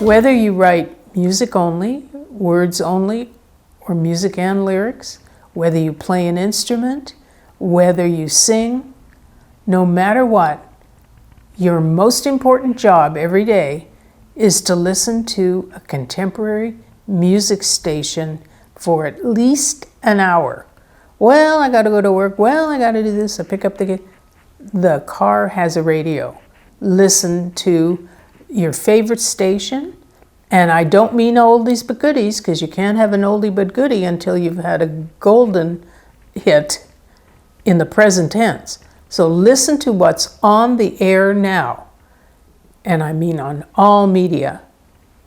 Whether you write music only, words only, or music and lyrics, whether you play an instrument, whether you sing, no matter what, your most important job every day is to listen to a contemporary music station for at least an hour. Well, I got to go to work. Well, I got to do this. I pick up the car has a radio. Listen to your favorite station. And I don't mean oldies but goodies, because you can't have an oldie but goodie until you've had a golden hit in the present tense. So listen to what's on the air now, and I mean on all media,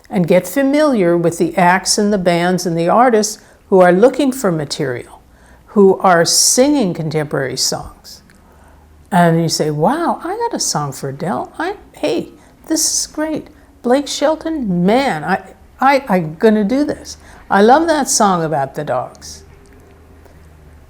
and get familiar with the acts and the bands and the artists who are looking for material, who are singing contemporary songs. And you say, wow, I got a song for Adele. Hey, this is great. Blake Shelton, man, I'm gonna do this. I love that song about the dogs.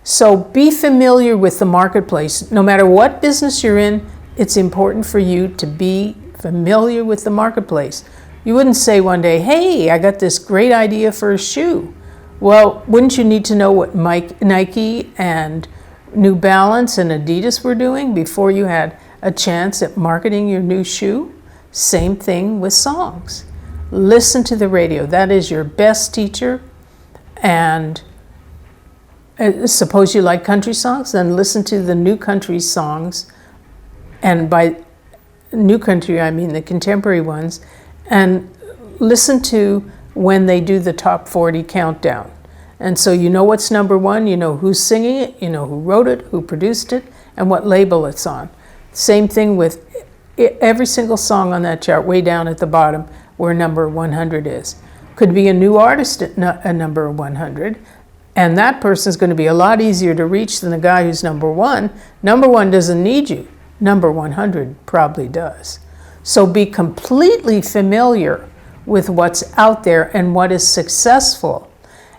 So be familiar with the marketplace. No matter what business you're in, it's important for you to be familiar with the marketplace. You wouldn't say one day, hey, I got this great idea for a shoe. Well, wouldn't you need to know what Nike and New Balance and Adidas were doing before you had a chance at marketing your new shoe? Same thing with songs. Listen to the radio. That is your best teacher. And suppose you like country songs, then listen to the new country songs. And by new country, I mean the contemporary ones. And listen to when they do the top 40 countdown. And so you know what's number one, you know who's singing it, you know who wrote it, who produced it, and what label it's on. Same thing with every single song on that chart way down at the bottom where number 100 is. Could be a new artist at a number 100, and that person's going to be a lot easier to reach than the guy who's number one. Number one doesn't need you. Number 100 probably does. So be completely familiar with what's out there and what is successful,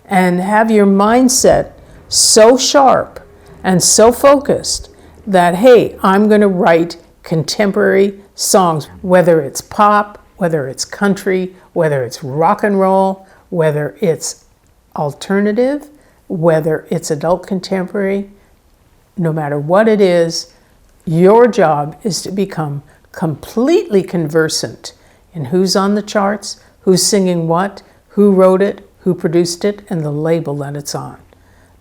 and have your mindset so sharp and so focused that, hey, I'm going to write contemporary songs, whether it's pop, whether it's country, whether it's rock and roll, whether it's alternative, whether it's adult contemporary. No matter what it is, your job is to become completely conversant in who's on the charts, who's singing what, who wrote it, who produced it, and the label that it's on.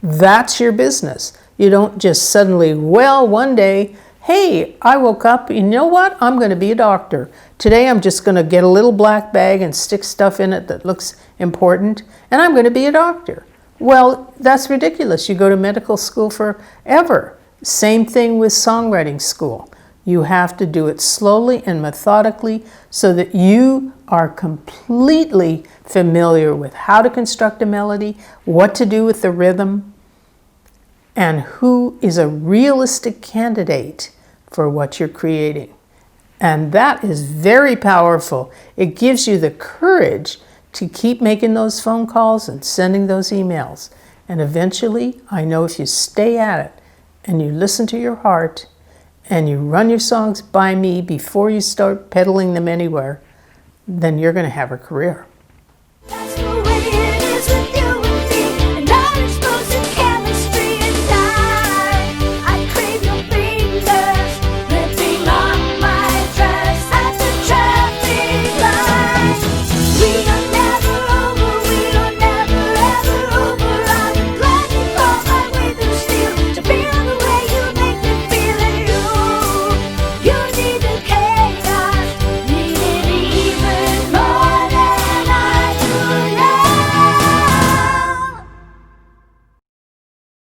That's your business. You don't just suddenly, well, one day, hey, I woke up, you know what? I'm going to be a doctor. Today I'm just going to get a little black bag and stick stuff in it that looks important, and I'm going to be a doctor. Well, that's ridiculous. You go to medical school forever. Same thing with songwriting school. You have to do it slowly and methodically so that you are completely familiar with how to construct a melody, what to do with the rhythm, and who is a realistic candidate for what you're creating. And that is very powerful. It gives you the courage to keep making those phone calls and sending those emails. And eventually, I know if you stay at it and you listen to your heart and you run your songs by me before you start peddling them anywhere, then you're going to have a career.